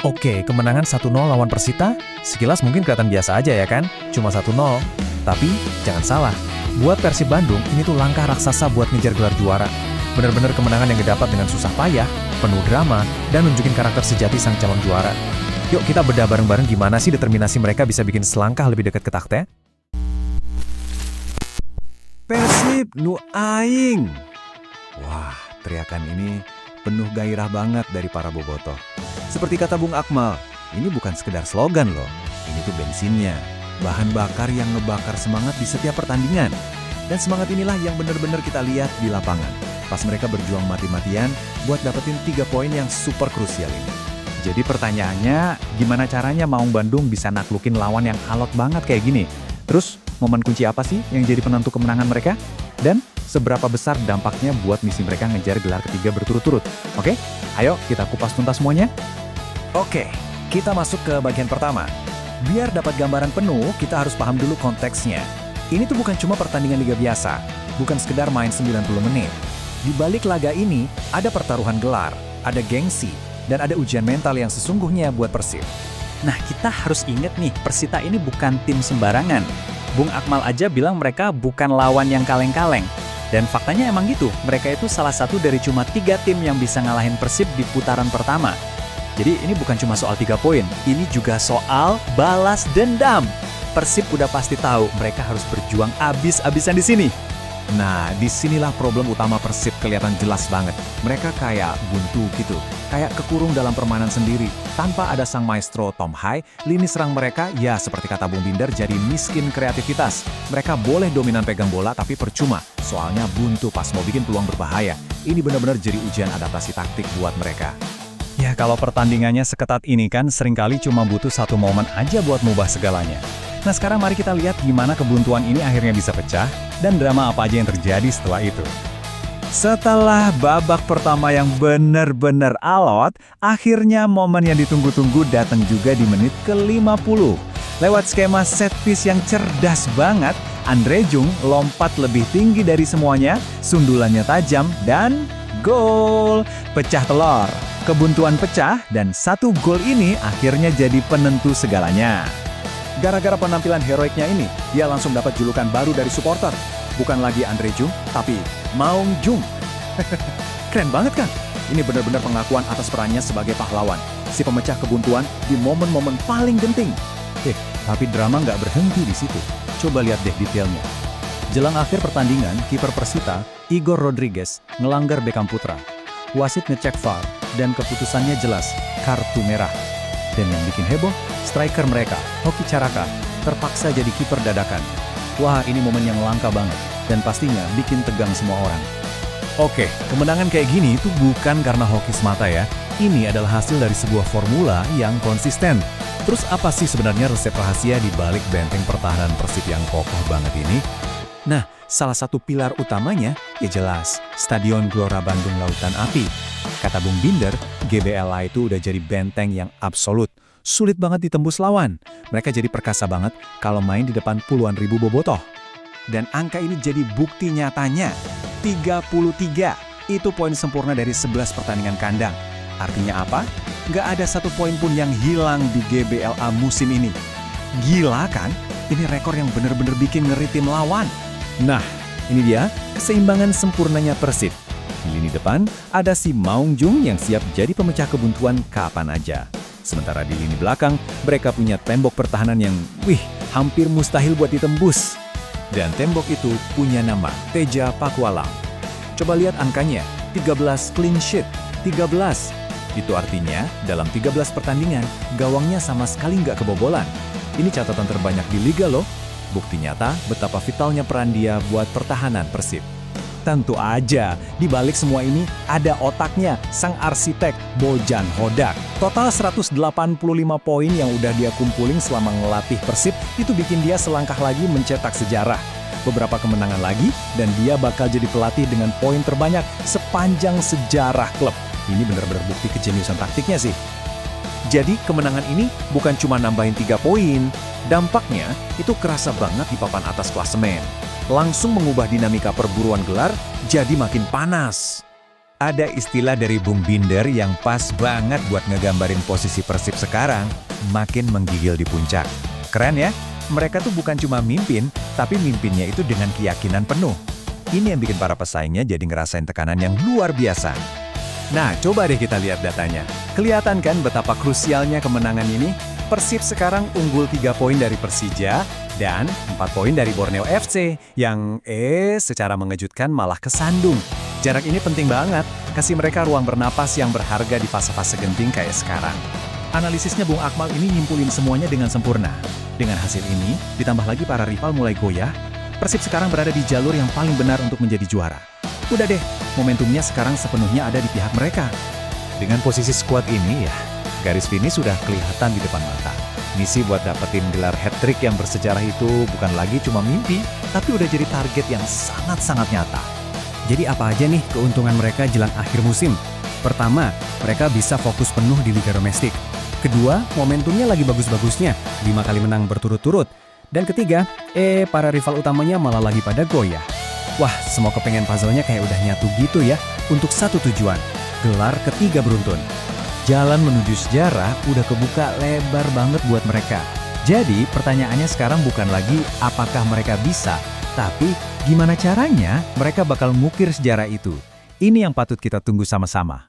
Oke, kemenangan 1-0 lawan Persita, sekilas mungkin kelihatan biasa aja ya kan? Cuma 1-0. Tapi, jangan salah, buat Persib Bandung, ini tuh langkah raksasa buat ngejar gelar juara. Bener-bener kemenangan yang didapat dengan susah payah, penuh drama, dan nunjukin karakter sejati sang calon juara. Yuk kita bedah bareng-bareng gimana sih determinasi mereka bisa bikin selangkah lebih dekat ke takhta. Persib nu aing. Wah, teriakan ini penuh gairah banget dari para bobotoh. Seperti kata Bung Akmal, ini bukan sekedar slogan loh. Ini tuh bensinnya, bahan bakar yang ngebakar semangat di setiap pertandingan. Dan semangat inilah yang benar-benar kita lihat di lapangan. Pas mereka berjuang mati-matian buat dapetin 3 poin yang super krusial ini. Jadi pertanyaannya, gimana caranya Maung Bandung bisa naklukin lawan yang alot banget kayak gini? Terus, momen kunci apa sih yang jadi penentu kemenangan mereka? Dan seberapa besar dampaknya buat misi mereka ngejar gelar ketiga berturut-turut? Oke, ayo kita kupas tuntas semuanya. Oke, kita masuk ke bagian pertama. Biar dapat gambaran penuh, kita harus paham dulu konteksnya. Ini tuh bukan cuma pertandingan liga biasa, bukan sekedar main 90 menit. Di balik laga ini, ada pertaruhan gelar, ada gengsi, dan ada ujian mental yang sesungguhnya buat Persib. Nah, kita harus inget nih, Persita ini bukan tim sembarangan. Bung Akmal aja bilang mereka bukan lawan yang kaleng-kaleng. Dan faktanya emang gitu, mereka itu salah satu dari cuma 3 tim yang bisa ngalahin Persib di putaran pertama. Jadi ini bukan cuma soal 3 poin, ini juga soal balas dendam. Persib udah pasti tahu mereka harus berjuang abis-abisan di sini. Nah, disinilah problem utama Persib kelihatan jelas banget. Mereka kayak buntu gitu, kayak kekurung dalam permainan sendiri. Tanpa ada sang maestro Tom Hai, lini serang mereka, ya seperti kata Bung Binder, jadi miskin kreativitas. Mereka boleh dominan pegang bola, tapi percuma. Soalnya buntu pas mau bikin peluang berbahaya. Ini benar-benar jadi ujian adaptasi taktik buat mereka. Ya kalau pertandingannya seketat ini kan seringkali cuma butuh satu momen aja buat mengubah segalanya. Nah sekarang mari kita lihat gimana kebuntuan ini akhirnya bisa pecah dan drama apa aja yang terjadi setelah itu. Setelah babak pertama yang benar-benar alot, akhirnya momen yang ditunggu-tunggu datang juga di menit ke-50. Lewat skema set piece yang cerdas banget, Andre Jung lompat lebih tinggi dari semuanya, sundulannya tajam, dan gol! Pecah telur. Kebuntuan pecah dan 1 gol ini akhirnya jadi penentu segalanya. Gara-gara penampilan heroiknya ini, dia langsung dapat julukan baru dari supporter. Bukan lagi Andre Jung, tapi Maung Jung. Keren banget kan? Ini benar-benar pengakuan atas perannya sebagai pahlawan. Si pemecah kebuntuan di momen-momen paling genting. Tapi drama nggak berhenti di situ. Coba lihat deh detailnya. Jelang akhir pertandingan, kiper Persita, Igor Rodriguez, ngelanggar Beckham Putra. Wasit ngecek VAR, dan keputusannya jelas, kartu merah. Dan yang bikin heboh, striker mereka, Hoki Caraka, terpaksa jadi kiper dadakan. Wah, ini momen yang langka banget, dan pastinya bikin tegang semua orang. Oke, kemenangan kayak gini itu bukan karena hoki semata ya. Ini adalah hasil dari sebuah formula yang konsisten. Terus apa sih sebenarnya resep rahasia di balik benteng pertahanan Persib yang kokoh banget ini? Nah, salah satu pilar utamanya, ya jelas, Stadion Gelora Bandung Lautan Api. Kata Bung Binder, GBLA itu udah jadi benteng yang absolut. Sulit banget ditembus lawan. Mereka jadi perkasa banget kalau main di depan puluhan ribu bobotoh. Dan angka ini jadi bukti nyatanya. 33. Itu poin sempurna dari 11 pertandingan kandang. Artinya apa? Nggak ada satu poin pun yang hilang di GBLA musim ini. Gila kan? Ini rekor yang bener-bener bikin ngeri tim lawan. Nah, ini dia keseimbangan sempurnanya Persib. Di lini depan, ada si Maung Jung yang siap jadi pemecah kebuntuan kapan aja. Sementara di lini belakang, mereka punya tembok pertahanan yang, hampir mustahil buat ditembus. Dan tembok itu punya nama Teja Pakualam. Coba lihat angkanya, 13 clean sheet, 13. Itu artinya, dalam 13 pertandingan, gawangnya sama sekali nggak kebobolan. Ini catatan terbanyak di Liga loh. Bukti nyata betapa vitalnya peran dia buat pertahanan Persib. Tentu aja, di balik semua ini ada otaknya, sang arsitek Bojan Hodak. Total 185 poin yang udah dia kumpulin selama ngelatih Persib, itu bikin dia selangkah lagi mencetak sejarah. Beberapa kemenangan lagi, dan dia bakal jadi pelatih dengan poin terbanyak sepanjang sejarah klub. Ini benar-benar bukti kejeniusan taktiknya sih. Jadi kemenangan ini bukan cuma nambahin 3 poin, dampaknya itu kerasa banget di papan atas klasemen. Langsung mengubah dinamika perburuan gelar jadi makin panas. Ada istilah dari Bung Binder yang pas banget buat ngegambarin posisi Persib sekarang, makin menggigil di puncak. Keren ya? Mereka tuh bukan cuma mimpin, tapi mimpinnya itu dengan keyakinan penuh. Ini yang bikin para pesaingnya jadi ngerasain tekanan yang luar biasa. Nah, coba deh kita lihat datanya. Kelihatan kan betapa krusialnya kemenangan ini? Persib sekarang unggul 3 poin dari Persija dan 4 poin dari Borneo FC yang secara mengejutkan malah kesandung. Jarak ini penting banget, kasih mereka ruang bernapas yang berharga di fase-fase genting kayak sekarang. Analisisnya Bung Akmal ini nyimpulin semuanya dengan sempurna. Dengan hasil ini, ditambah lagi para rival mulai goyah, Persib sekarang berada di jalur yang paling benar untuk menjadi juara. Udah deh, momentumnya sekarang sepenuhnya ada di pihak mereka. Dengan posisi skuad ini ya, garis finish sudah kelihatan di depan mata. Misi buat dapetin gelar hat-trick yang bersejarah itu bukan lagi cuma mimpi, tapi udah jadi target yang sangat-sangat nyata. Jadi apa aja nih keuntungan mereka jelang akhir musim? Pertama, mereka bisa fokus penuh di Liga Domestik. Kedua, momentumnya lagi bagus-bagusnya, 5 kali menang berturut-turut. Dan ketiga, para rival utamanya malah lagi pada goyah. Wah, semua kepengen puzzle-nya kayak udah nyatu gitu ya, untuk satu tujuan, gelar ketiga beruntun. Jalan menuju sejarah udah kebuka lebar banget buat mereka. Jadi, pertanyaannya sekarang bukan lagi apakah mereka bisa, tapi gimana caranya mereka bakal ngukir sejarah itu. Ini yang patut kita tunggu sama-sama.